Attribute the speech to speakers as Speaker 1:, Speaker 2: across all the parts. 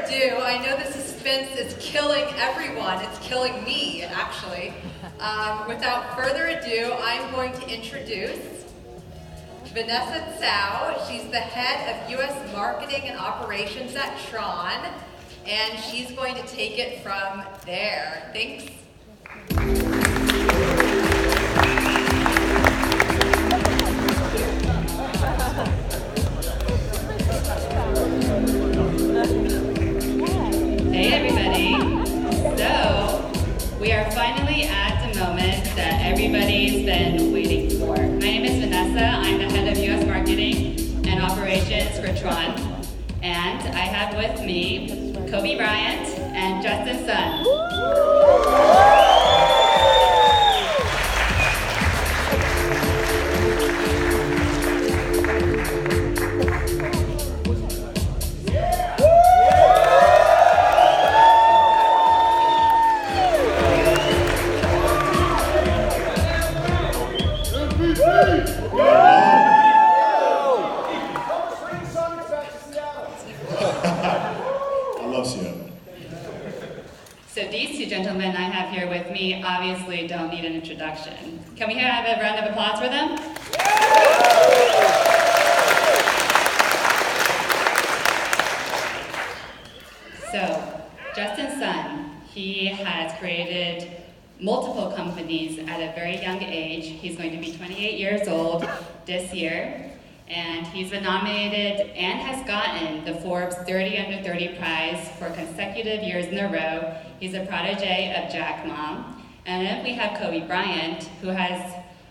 Speaker 1: ado, I know the suspense is killing everyone. It's killing me, actually. Without further ado, I'm going to introduce Vanessa Tsao. She's the head of U.S. Marketing and Operations at niTRON, and she's going to take it from there. Thanks.
Speaker 2: Hey everybody! So, we are finally at the moment that everybody's been waiting for. My name is Vanessa. I'm the head of U.S. Marketing and Operations for niTRON. And I have with me Kobe Bryant and Justin Sun. So these two gentlemen I have here with me obviously don't need an introduction. Can we have a round of applause for them? So, Justin Sun, he has created multiple companies at a very young age. He's going to be 28 years old this year. And he's been nominated and has gotten the Forbes 30 Under 30 prize for consecutive years in a row. He's a protege of Jack Ma. And then we have Kobe Bryant, who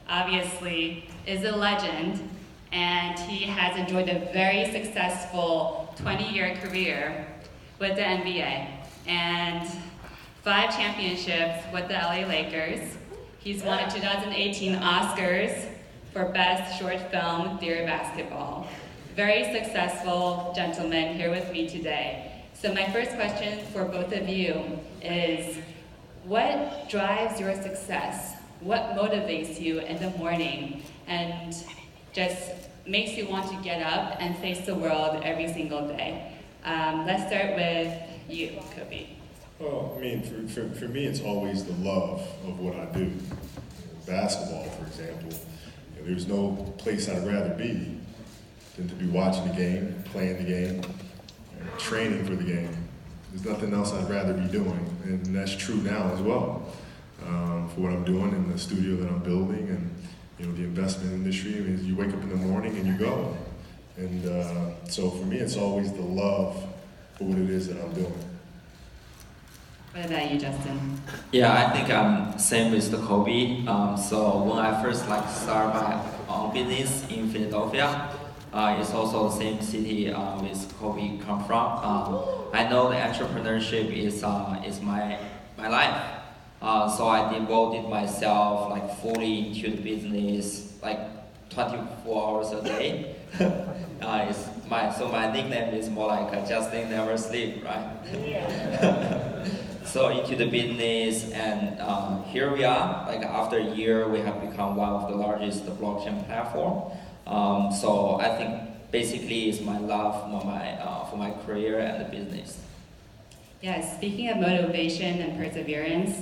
Speaker 2: obviously is a legend, and he has enjoyed a very successful 20-year career with the NBA and 5 championships with the LA Lakers. He's won a 2018 Oscars for Best Short Film Theater Basketball. Very successful gentleman here with me today. So my first question for both of you is, what drives your success? What motivates you in the morning and just makes you want to get up and face the world every single day? Let's start with you, Kobe.
Speaker 3: Well, I mean, for me, it's always the love of what I do. Basketball, for example. There's no place I'd rather be than to be watching the game, playing the game, training for the game. There's nothing else I'd rather be doing, and that's true now as well. For what I'm doing in the studio that I'm building, and the investment industry. I mean, you wake up in the morning and you go, and so for me, it's always the love for what it is that I'm doing.
Speaker 2: What about you, Justin?
Speaker 4: Yeah, I think I'm same with the Kobe. So when I first started my own business in Philadelphia, it's also the same city with Kobe come from. I know the entrepreneurship is my life. So I devoted myself fully into the business 24 hours a day. So my nickname is more like Justin Never Sleep, right? Yeah. So into the business, and here we are. After a year, we have become one of the largest blockchain platform. So I think basically it's my love for my career and the business.
Speaker 2: Yes, speaking of motivation and perseverance,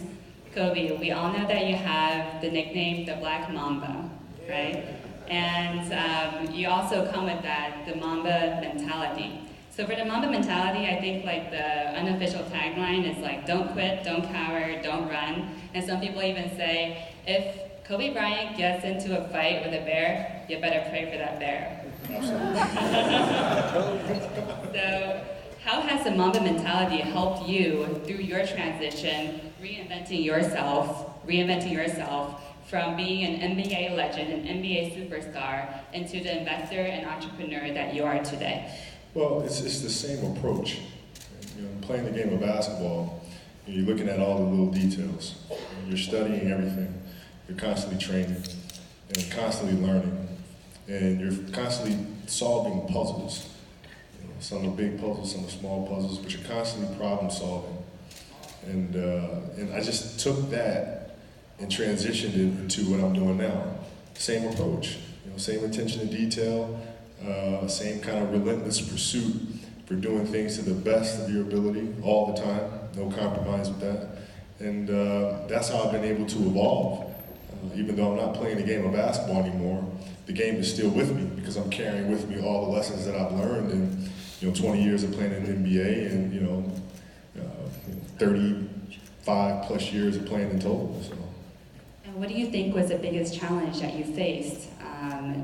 Speaker 2: Kobe, we all know that you have the nickname the Black Mamba, right? And you also come with that, the Mamba mentality. So for the Mamba mentality, I think the unofficial tagline is don't quit, don't cower, don't run. And some people even say, if Kobe Bryant gets into a fight with a bear, you better pray for that bear. So how has the Mamba mentality helped you through your transition, reinventing yourself from being an NBA legend, an NBA superstar, into the investor and entrepreneur that you are today?
Speaker 3: Well, it's the same approach. Playing the game of basketball, you're looking at all the little details. You're studying everything. You're constantly training and constantly learning. And you're constantly solving puzzles. Some are big puzzles, some are small puzzles, but you're constantly problem solving. And I just took that and transitioned it into what I'm doing now. Same approach, same attention to detail, same kind of relentless pursuit for doing things to the best of your ability all the time, no compromise with that. And that's how I've been able to evolve. Even though I'm not playing the game of basketball anymore, the game is still with me because I'm carrying with me all the lessons that I've learned in 20 years of playing in the NBA and 35 plus years of playing in total. So.
Speaker 2: And what do you think was the biggest challenge that you faced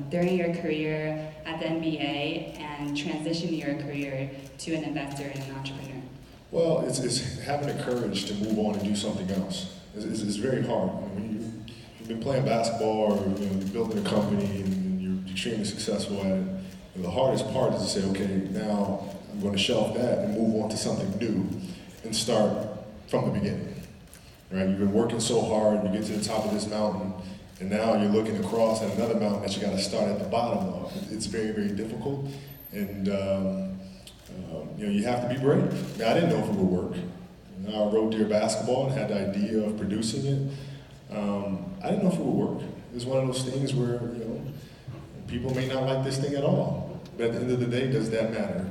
Speaker 2: during your career at the NBA and transitioning your career to an investor and an entrepreneur?
Speaker 3: Well, it's having the courage to move on and do something else. It's very hard. When you've been playing basketball or you're building a company and you're extremely successful at it, the hardest part is to say, okay, now I'm going to shelf that and move on to something new and start from the beginning. Right? You've been working so hard, you get to the top of this mountain, and now you're looking across at another mountain that you got to start at the bottom of. It's very, very difficult, and you have to be brave. Now, I didn't know if it would work. I wrote Dear Basketball and had the idea of producing it. I didn't know if it would work. It was one of those things where people may not like this thing at all, but at the end of the day, does that matter?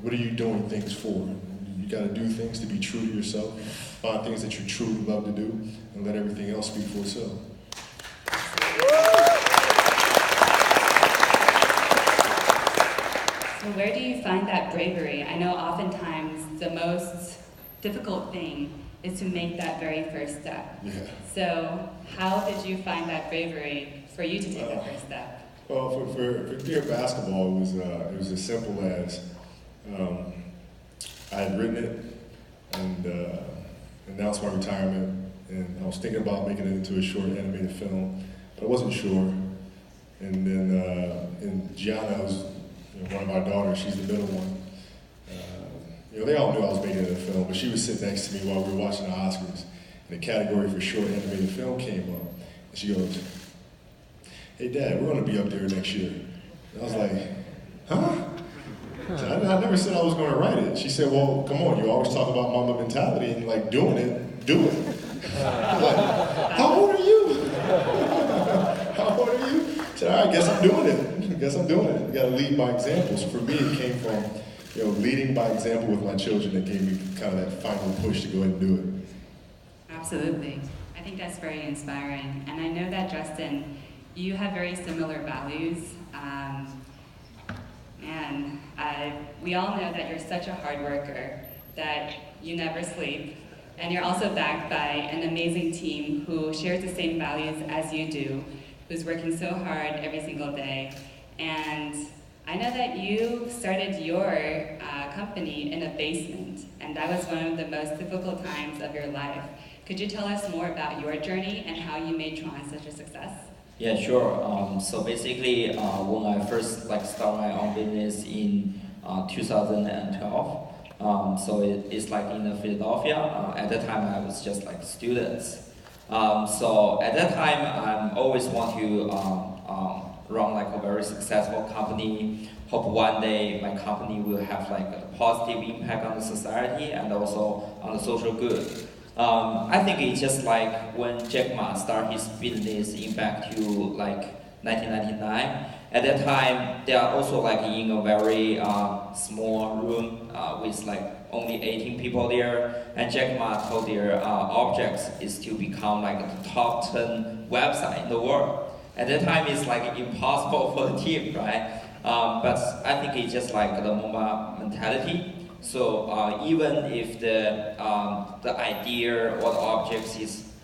Speaker 3: What are you doing things for? You got to do things to be true to yourself, find things that you truly love to do, and let everything else speak for itself.
Speaker 2: So where do you find that bravery? I know oftentimes the most difficult thing is to make that very first step.
Speaker 3: Yeah.
Speaker 2: So how did you find that bravery for you to take that first step?
Speaker 3: Well, for Dear Basketball, it was as simple as I had written it and announced my retirement, and I was thinking about making it into a short animated film, but I wasn't sure. And then Gianna, who's one of my daughters, she's the middle one. They all knew I was making it a film, but she was sitting next to me while we were watching the Oscars, and the category for short animated film came up, and she goes, "Hey Dad, we're going to be up there next year." And I was like, "Huh?" I never said I was going to write it. She said, "Well, come on, you always talk about mama mentality and like doing it, do it." Like, how old are you? How old are you? I said, "All right, guess I'm doing it. Guess I'm doing it. You got to lead by example." So for me, it came from leading by example with my children that gave me kind of that final push to go ahead and do it.
Speaker 2: Absolutely. I think that's very inspiring. And I know that, Justin, you have very similar values. We all know that you're such a hard worker, that you never sleep, and you're also backed by an amazing team who shares the same values as you do, who's working so hard every single day. And I know that you started your company in a basement, and that was one of the most difficult times of your life. Could you tell us more about your journey and how you made niTROn such a success?
Speaker 4: Yeah, sure. So basically, when I first started my own business in 2012, so it's in Philadelphia. At that time, I was just students. So at that time, I always want to run a very successful company. Hope one day my company will have a positive impact on the society and also on the social good. I think it's just when Jack Ma started his business in back to 1999. At that time, they are also in a very small room with only 18 people there. And Jack Ma told their objects is to become the top 10 website in the world. At that time, it's impossible for the team, right? But I think it's just the Mamba mentality. So even if the idea or the objects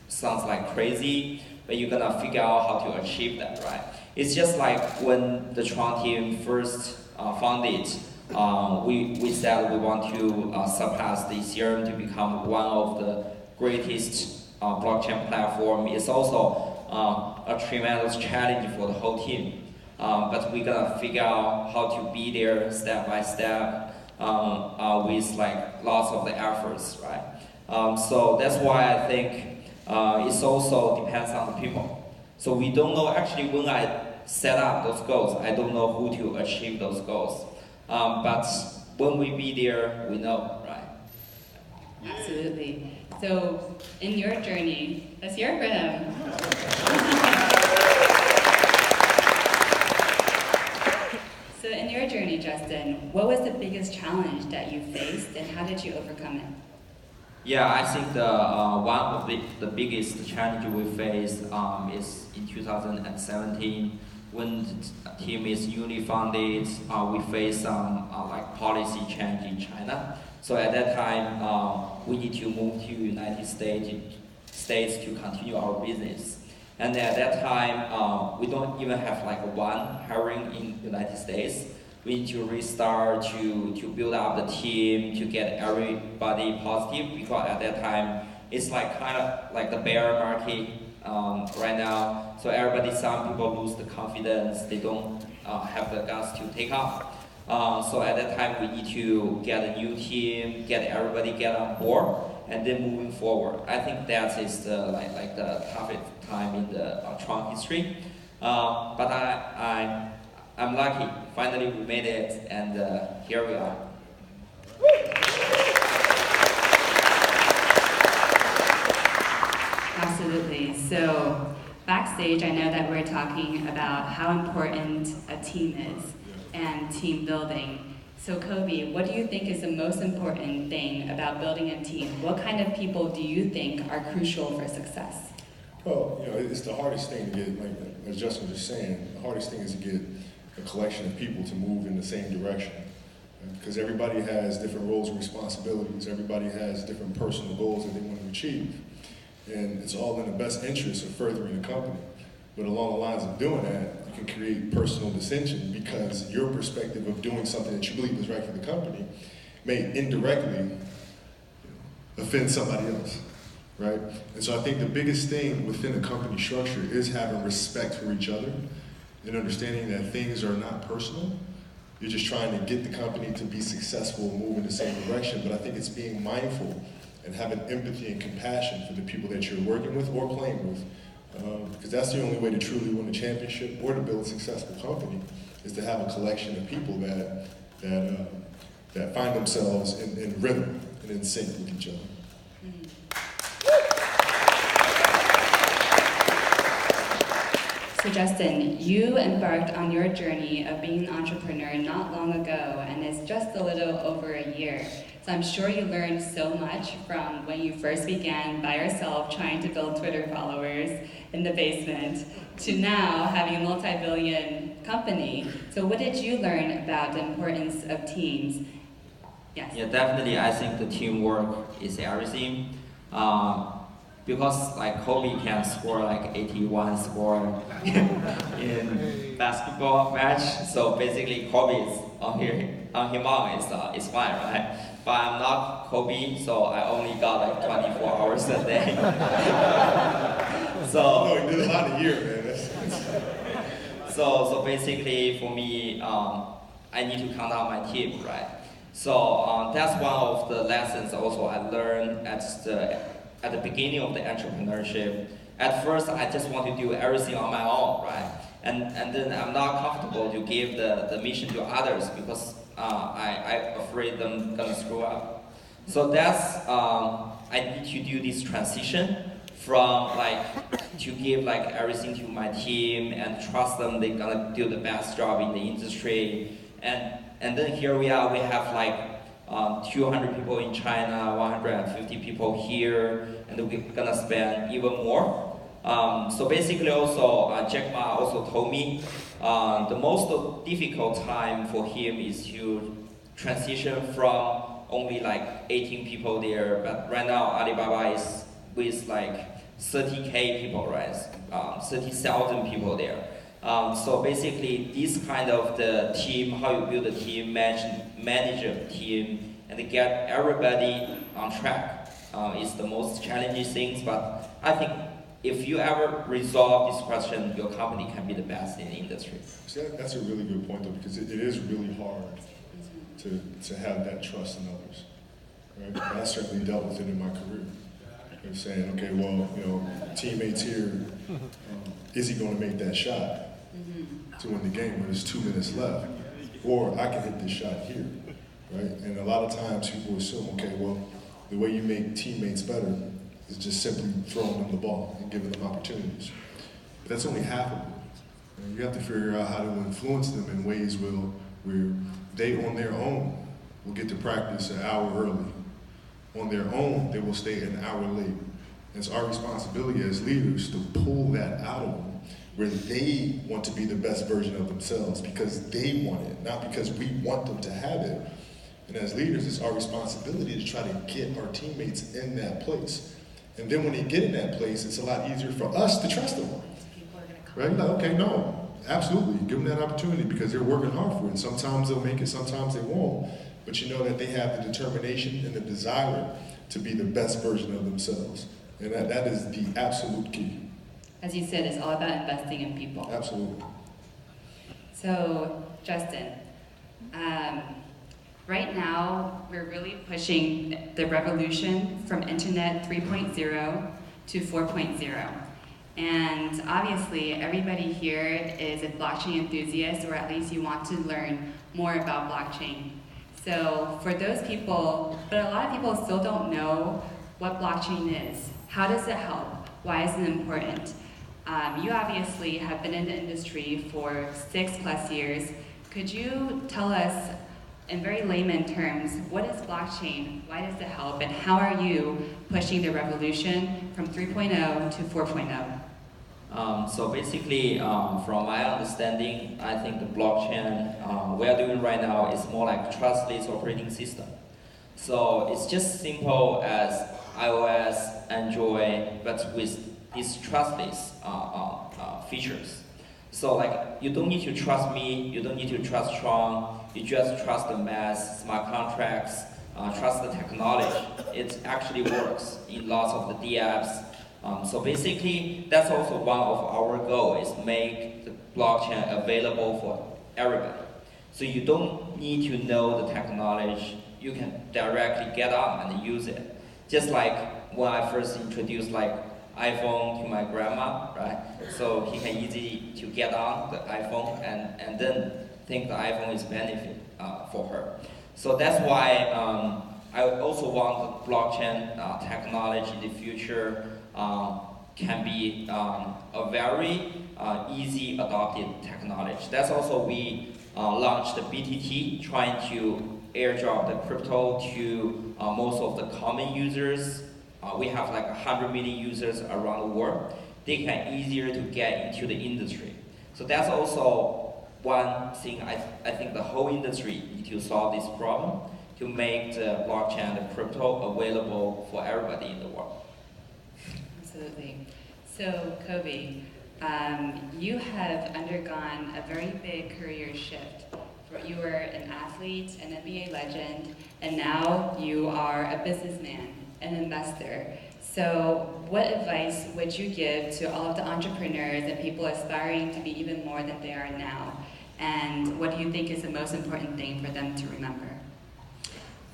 Speaker 4: sounds crazy, but you're gonna figure out how to achieve that, right? It's just when the niTROn team first founded, we said we want to surpass the Ethereum to become one of the greatest blockchain platform. It's also a tremendous challenge for the whole team. But we're gonna figure out how to be there step by step with lots of the efforts, right? So that's why I think it also depends on the people. So we don't know actually when I set up those goals, I don't know who to achieve those goals. But when we be there, we know, right?
Speaker 2: Absolutely. So in your journey, let's hear it for him. So in your journey, Justin, what was the biggest challenge that you faced and how did you overcome it?
Speaker 4: Yeah, I think one of the biggest challenge we faced is in 2017 when the team is newly founded. We faced some like policy change in China. So at that time, we need to move to United States to continue our business. And at that time, we don't even have like one hiring in United States. We need to restart to build up the team, to get everybody positive, because at that time, it's like kind of like the bear market right now. So some people lose the confidence, they don't have the guts to take up. So at that time, we need to get a new team, get everybody get on board, and then moving forward. I think that is the like the toughest time in the Tron history. But I'm lucky. Finally, we made it, and here we are.
Speaker 2: Absolutely. So backstage, I know that we're talking about how important a team is and team building. So Kobe, what do you think is the most important thing about building a team? What kind of people do you think are crucial for success?
Speaker 3: Well, it's the hardest thing to get, like as Justin was just saying, the hardest thing is to get a collection of people to move in the same direction. Because everybody has different roles and responsibilities. Everybody has different personal goals that they want to achieve. And it's all in the best interest of furthering the company. But along the lines of doing that, you can create personal dissension because your perspective of doing something that you believe is right for the company may indirectly offend somebody else, right? And so I think the biggest thing within a company structure is having respect for each other and understanding that things are not personal. You're just trying to get the company to be successful and move in the same direction, but I think it's being mindful and having empathy and compassion for the people that you're working with or playing with. Because that's the only way to truly win a championship or to build a successful company, is to have a collection of people that find themselves in rhythm and in sync with each other.
Speaker 2: So Justin, you embarked on your journey of being an entrepreneur not long ago, and it's just a little over a year. So I'm sure you learned so much from when you first began by yourself trying to build Twitter followers in the basement to now having a multi-billion company. So what did you learn about the importance of teams? Yes.
Speaker 4: Yeah, definitely. I think the teamwork is everything. Because like Kobe can score like 81 score in basketball match, so basically Kobe is on him on is fine, right? But I'm not Kobe, so I only got like 24 hours a day. So
Speaker 3: No, he did a lot a year, man.
Speaker 4: So basically for me, I need to count out my team, right? So that's one of the lessons also I learned at the beginning of the entrepreneurship. At first, I just want to do everything on my own, right? And then I'm not comfortable to give the mission to others because I'm afraid them gonna screw up. So that's, I need to do this transition from like, to give like everything to my team and trust them they're gonna do the best job in the industry. And then here we are, we have like 200 people in China, 150 people here, and we're gonna spend even more. So basically also, Jack Ma also told me the most difficult time for him is to transition from only like 18 people there, but right now Alibaba is with like 30K people, right? 30,000 people there. So basically, this kind of the team, how you build a team, manage a team, and get everybody on track is the most challenging things. But I think if you ever resolve this question, your company can be the best in the industry.
Speaker 3: So that's a really good point, though, because it is really hard to have that trust in others. Right? And I certainly dealt with it in my career. Of saying, okay, well, teammates here, is he going to make that shot to win the game when there's 2 minutes left? Or I can hit this shot here, right? And a lot of times people assume, okay, well, the way you make teammates better is just simply throwing them the ball and giving them opportunities. But that's only half of it. You have to figure out how to influence them in ways where they on their own will get to practice an hour early. On their own, they will stay an hour late. And it's our responsibility as leaders to pull that out of them where they want to be the best version of themselves because they want it, not because we want them to have it. And as leaders, it's our responsibility to try to get our teammates in that place. And then when they get in that place, it's a lot easier for us to trust them. Right? Like, okay, no, absolutely. Give them that opportunity because they're working hard for it. And sometimes they'll make it, sometimes they won't. But you know that they have the determination and the desire to be the best version of themselves. And that is the absolute key.
Speaker 2: As you said, it's all about investing in people.
Speaker 3: Absolutely.
Speaker 2: So, Justin, right now we're really pushing the revolution from Internet 3.0 to 4.0. And obviously, everybody here is a blockchain enthusiast, or at least you want to learn more about blockchain. So for those people, but a lot of people still don't know what blockchain is. How does it help? Why is it important? You obviously have been in the industry for 6+ years. Could you tell us, in very layman terms, what is blockchain, why does it help, and how are you pushing the revolution from 3.0 to 4.0?
Speaker 4: So basically, from my understanding, I think the blockchain we are doing right now is more like trustless operating system. So it's just simple as iOS, Android, but with these trustless features. So like, you don't need to trust me, you don't need to trust niTRON, you just trust the math, smart contracts, trust the technology. It actually works in lots of the dApps. So basically, that's also one of our goals, is make the blockchain available for everybody. So you don't need to know the technology, you can directly get on and use it. Just like when I first introduced like iPhone to my grandma, right? So he can easily to get on the iPhone and then think the iPhone is benefit for her. So that's why I also want the blockchain technology in the future can be a very easy adopted technology. That's also we launched the BTT, trying to airdrop the crypto to most of the common users. We have like 100 million users around the world. They can easier to get into the industry. So that's also one thing I think the whole industry need to solve this problem, to make the blockchain, the crypto available for everybody in the world.
Speaker 2: Absolutely. So, Kobe, you have undergone a very big career shift. You were an athlete, an NBA legend, and now you are a businessman, an investor. So, what advice would you give to all of the entrepreneurs and people aspiring to be even more than they are now? And what do you think is the most important thing for them to remember?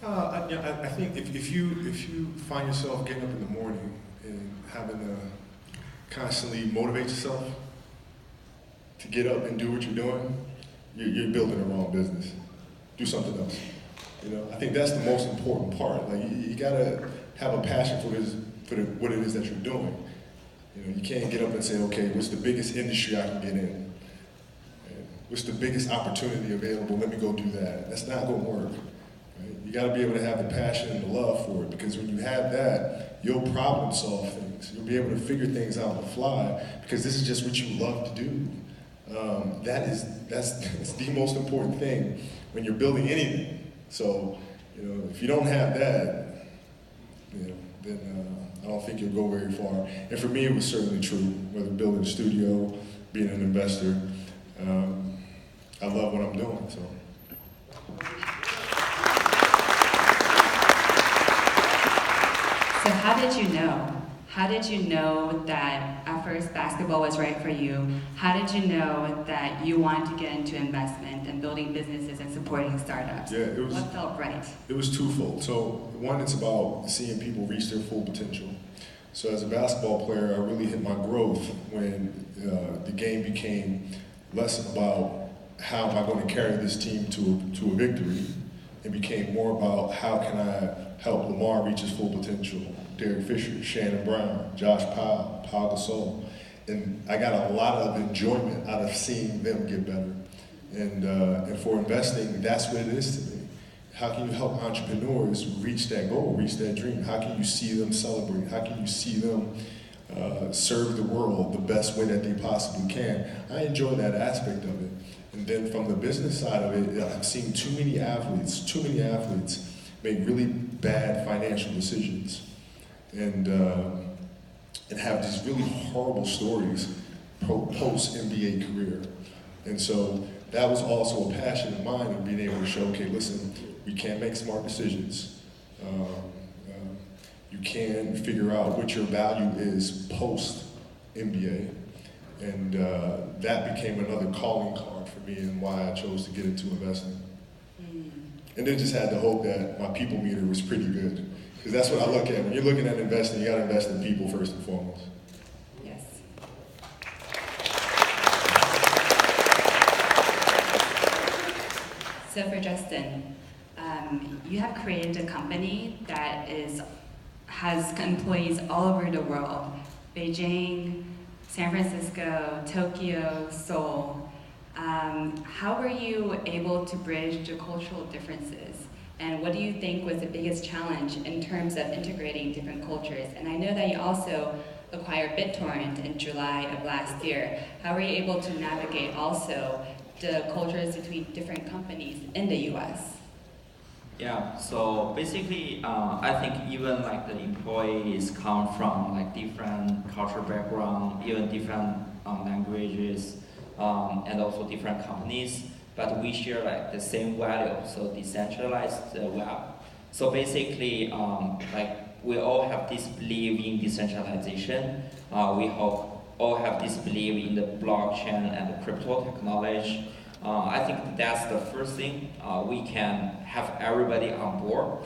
Speaker 3: I think if you find yourself getting up in the morning and having to constantly motivate yourself to get up and do what you're doing, you're building the wrong business. Do something else. You know, I think that's the most important part. Like you gotta have a passion for what it is that you're doing. You know, you can't get up and say, okay, what's the biggest industry I can get in? What's the biggest opportunity available? Let me go do that. That's not gonna work. Right? You gotta be able to have the passion and the love for it, because when you have that, you'll problem solve things. You'll be able to figure things out on the fly, because this is just what you love to do. That's the most important thing when you're building anything. So, you know, if you don't have that, you know, then I don't think you'll go very far. And for me, it was certainly true. Whether building a studio, being an investor, I love what I'm doing. So.
Speaker 2: So how did you know? How did you know that at first basketball was right for you? How did you know that you wanted to get into investment and building businesses and supporting startups?
Speaker 3: Yeah,
Speaker 2: what felt right?
Speaker 3: It was twofold. So one, it's about seeing people reach their full potential. So as a basketball player, I really hit my growth when the game became less about how am I going to carry this team to a victory. It became more about how can I help Lamar reach his full potential. Derek Fisher, Shannon Brown, Josh Powell, Paul Gasol. And I got a lot of enjoyment out of seeing them get better. And for investing, that's what it is to me. How can you help entrepreneurs reach that goal, reach that dream? How can you see them celebrate? How can you see them serve the world the best way that they possibly can? I enjoy that aspect of it. And then from the business side of it, I've seen too many athletes make really bad financial decisions and have these really horrible stories post-NBA career. And so that was also a passion of mine of being able to show, okay, listen, we can make smart decisions. You can figure out what your value is post-NBA. And that became another calling card for me and why I chose to get into investing. And then just had to hope that my people meter was pretty good. Because that's what I look at. When you're looking at investing, you gotta invest in people first and foremost.
Speaker 2: Yes. So for Justin, you have created a company that has employees all over the world. Beijing, San Francisco, Tokyo, Seoul. How were you able to bridge the cultural differences? And what do you think was the biggest challenge in terms of integrating different cultures? And I know that you also acquired BitTorrent in July of last year. How were you able to navigate also the cultures between different companies in the US?
Speaker 4: Yeah, so basically, I think even like the employees come from like different cultural background, even different languages, and also different companies, but we share like the same value, so decentralized web. So basically, like we all have this belief in decentralization. We all have this belief in the blockchain and the crypto technology. I think that's the first thing we can have everybody on board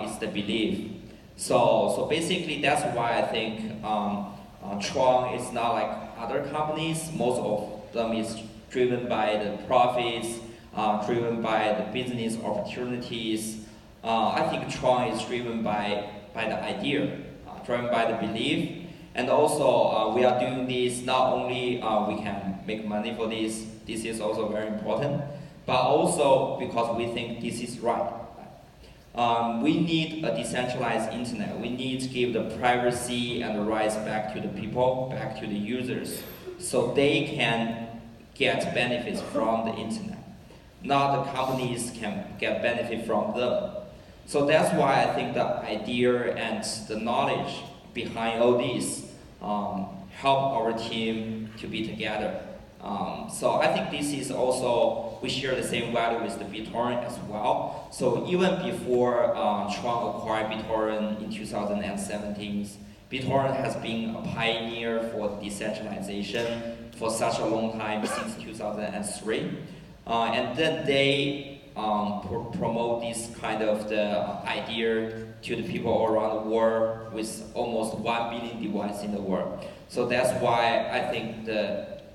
Speaker 4: is the belief. So basically that's why I think niTRON is not like other companies. Most of them is driven by the profits, driven by the business opportunities. I think niTRON is driven by the idea, driven by the belief. And also we are doing this not only we can make money for this is also very important, but also because we think this is right. We need a decentralized internet. We need to give the privacy and the rights back to the people, back to the users, so they can get benefits from the internet. Not the companies can get benefit from them. So that's why I think the idea and the knowledge behind all this help our team to be together. So I think this is also, we share the same value with the BitTorrent as well. So even before niTRON acquired BitTorrent in 2017, BitTorrent has been a pioneer for decentralization for such a long time, since 2003. And then they promote this kind of the idea to the people all around the world with almost 1 billion devices in the world. So that's why I think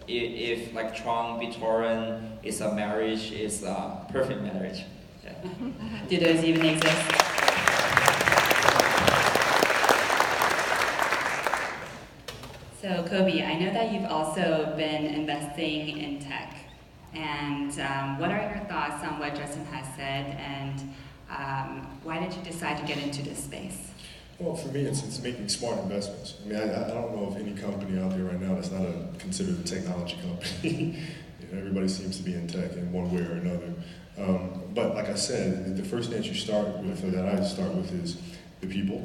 Speaker 4: if like niTRON, BitTorrent is a marriage, is a perfect marriage. Yeah.
Speaker 2: Do those even exist? So Kobe, I know that you've also been investing in tech. And what are your thoughts on what Justin has said, and why did you decide to get into this space?
Speaker 3: Well, for me, it's making smart investments. I mean, I don't know of any company out there right now that's not considered a technology company. Everybody seems to be in tech in one way or another. But like I said, the first thing that you start with, or that I start with, is the people.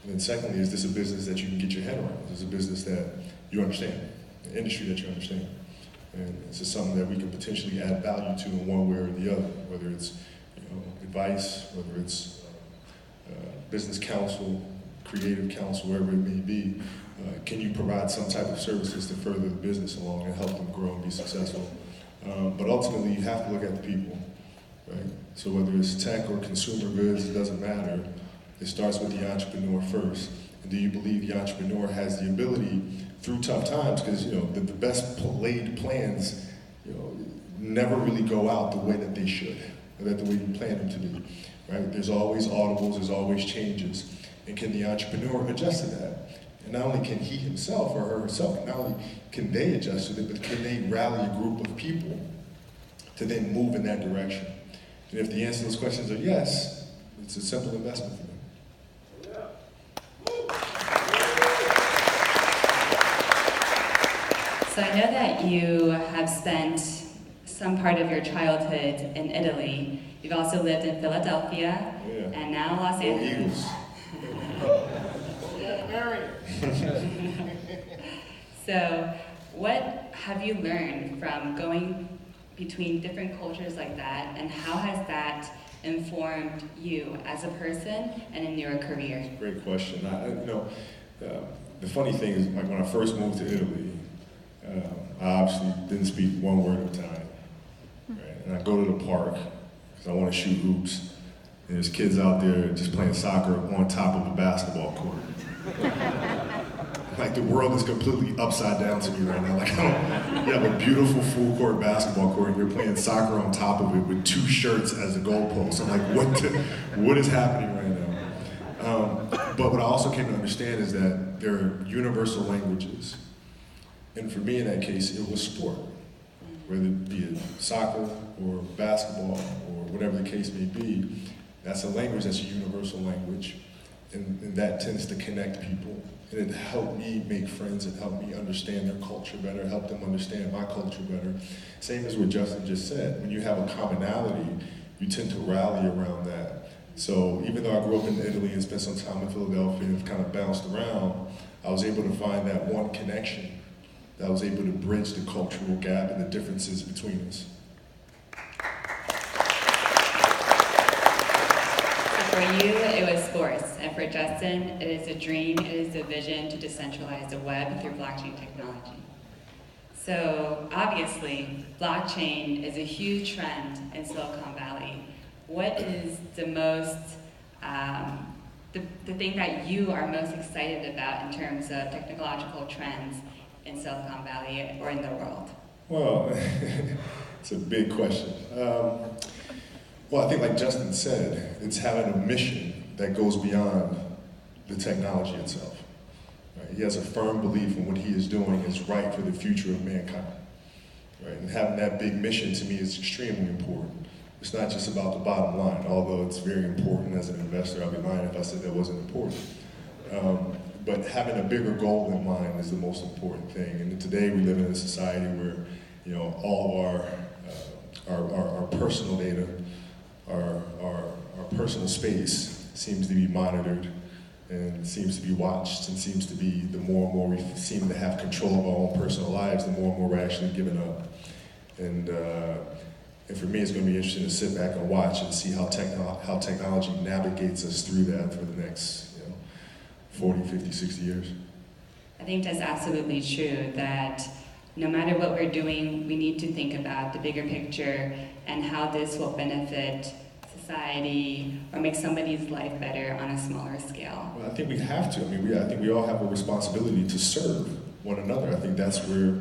Speaker 3: And then secondly, is this a business that you can get your head around? Is this a business that you understand, an industry that you understand? And this is something that we can potentially add value to in one way or the other, whether it's advice, whether it's business counsel, creative counsel, wherever it may be. Can you provide some type of services to further the business along and help them grow and be successful? But ultimately, you have to look at the people, right? So whether it's tech or consumer goods, it doesn't matter. It starts with the entrepreneur first. And do you believe the entrepreneur has the ability through tough times? Because the best laid plans, never really go out the way that they should, or that the way you plan them to be, right? There's always audibles, there's always changes. And can the entrepreneur adjust to that? And not only can he himself or her herself, not only can they adjust to it, but can they rally a group of people to then move in that direction. And if the answer to those questions are yes, it's a simple investment for them.
Speaker 2: So I know that you have spent some part of your childhood in Italy. You've also lived in Philadelphia, and now Los Angeles. So what have you learned from going between different cultures like that, and how has that informed you as a person and in your career?
Speaker 3: Great question. The funny thing is, like when I first moved to Italy, I obviously didn't speak one word at a time. Right? And I go to the park because I want to shoot hoops. And there's kids out there just playing soccer on top of a basketball court. Like the world is completely upside down to me right now. Like you have a beautiful full court basketball court and you're playing soccer on top of it with 2 shirts as a goalpost. I'm like, what is happening right now? But what I also came to understand is that there are universal languages. And for me in that case, it was sport. Whether it be soccer or basketball or whatever the case may be, that's a language that's a universal language. And that tends to connect people. And it helped me make friends, it helped me understand their culture better, it helped them understand my culture better. Same as what Justin just said, when you have a commonality, you tend to rally around that. So even though I grew up in Italy and spent some time in Philadelphia and kind of bounced around, I was able to find that one connection that was able to bridge the cultural gap and the differences between us.
Speaker 2: For you, it was sports, and for Justin, it is a dream, it is a vision to decentralize the web through blockchain technology. So obviously, blockchain is a huge trend in Silicon Valley. What is the most, the thing that you are most excited about in terms of technological trends in Silicon Valley or in the world?
Speaker 3: Well, it's a big question. Well, I think like Justin said, it's having a mission that goes beyond the technology itself. Right? He has a firm belief in what he is doing is right for the future of mankind. Right? And having that big mission to me is extremely important. It's not just about the bottom line, although it's very important as an investor. I'd be lying if I said that wasn't important. But having a bigger goal in mind is the most important thing. And today we live in a society where, all of our personal data, our personal space seems to be monitored and seems to be watched and seems to be, the more and more we seem to have control of our own personal lives, the more and more we're actually giving up. And for me, it's going to be interesting to sit back and watch and see how technology navigates us through that for the next 40, 50, 60 years.
Speaker 2: I think that's absolutely true, that no matter what we're doing, we need to think about the bigger picture and how this will benefit society or make somebody's life better on a smaller scale.
Speaker 3: Well, I think we have to. I think we all have a responsibility to serve one another. I think that's where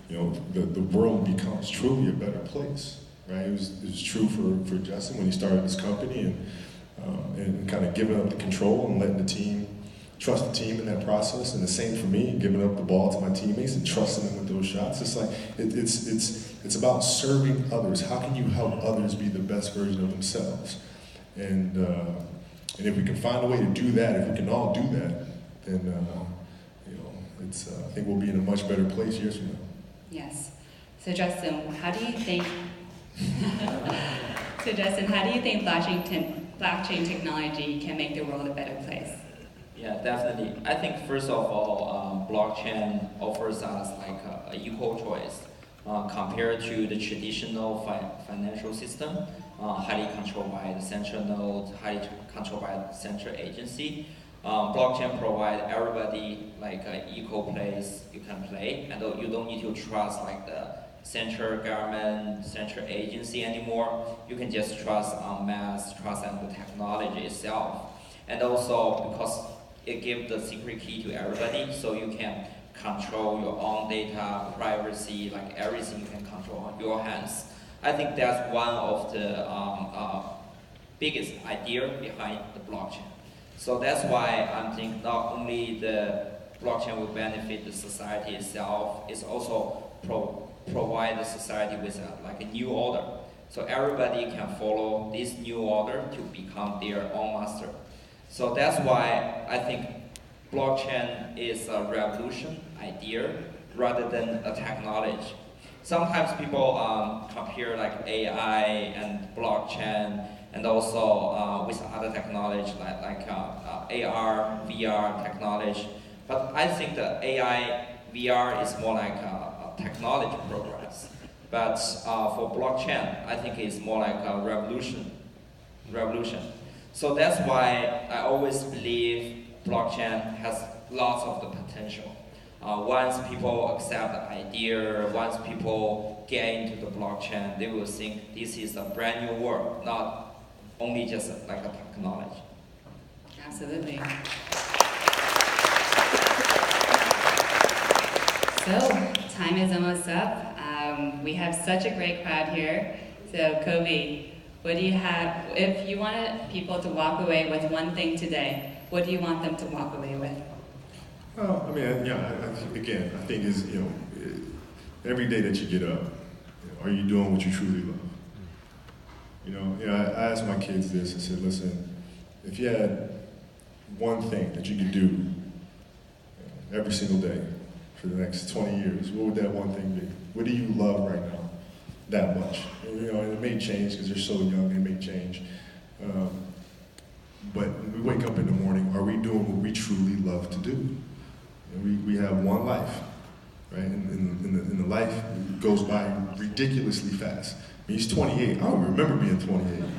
Speaker 3: the world becomes truly a better place. Right? It was true for Justin when he started his company and kind of giving up the control and letting the team trust the team in that process, and the same for me, giving up the ball to my teammates and trusting them with those shots. It's like it's about serving others. How can you help others be the best version of themselves? And if we can find a way to do that, if we can all do that, then I think we'll be in a much better place years from now.
Speaker 2: Yes. So Justin, how do you think? How do you think blockchain technology can make the world a better place?
Speaker 4: Yeah, definitely. I think first of all, blockchain offers us like an equal choice compared to the traditional financial system, highly controlled by the central node, highly controlled by the central agency. Blockchain provides everybody like an equal place you can play, and you don't need to trust like the central government, central agency anymore. You can just trust on mass, trust on the technology itself. And also because it gives the secret key to everybody, so you can control your own data, privacy, like everything you can control on your hands. I think that's one of the biggest idea behind the blockchain. So that's why I think not only the blockchain will benefit the society itself, it's also provide the society with like a new order. So everybody can follow this new order to become their own master. So that's why I think blockchain is a revolution idea rather than a technology. Sometimes people compare like AI and blockchain and also with other technology like AR, VR technology. But I think the AI, VR is more like a technology progress. But for blockchain, I think it's more like a revolution. So that's why I always believe blockchain has lots of the potential. Once people accept the idea, once people get into the blockchain, they will think this is a brand new world, not only just like a technology.
Speaker 2: Absolutely. So, time is almost up. We have such a great crowd here. So, Kobe, what do you have? If you wanted people to walk away with one thing today, what do you want them to walk away with?
Speaker 3: Well, I mean, again, I think is, every day that you get up, are you doing what you truly love? I asked my kids this. I said, listen, if you had one thing that you could do every single day for the next 20 years, what would that one thing be? What do you love right now that much? And it may change because they're so young, it may change. But when we wake up in the morning, are we doing what we truly love to do? We have one life, right? And the life goes by ridiculously fast. He's 28. I don't remember being 28. You know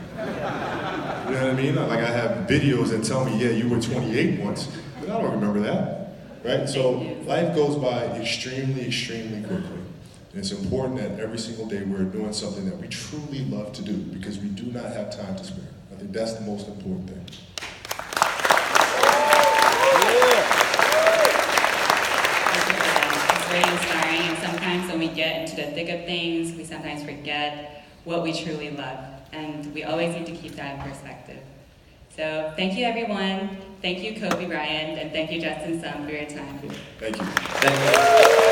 Speaker 3: what I mean? Like I have videos that tell me, yeah, you were 28 once, but I don't remember that, right? So life goes by extremely, extremely quickly. And it's important that every single day we're doing something that we truly love to do because we do not have time to spare. I think that's the most important thing.
Speaker 2: Very inspiring, and sometimes when we get into the thick of things, we sometimes forget what we truly love, and we always need to keep that in perspective. So thank you, everyone. Thank you, Kobe Bryant, and thank you, Justin Sun, for your time.
Speaker 3: Thank you.
Speaker 4: Thank you.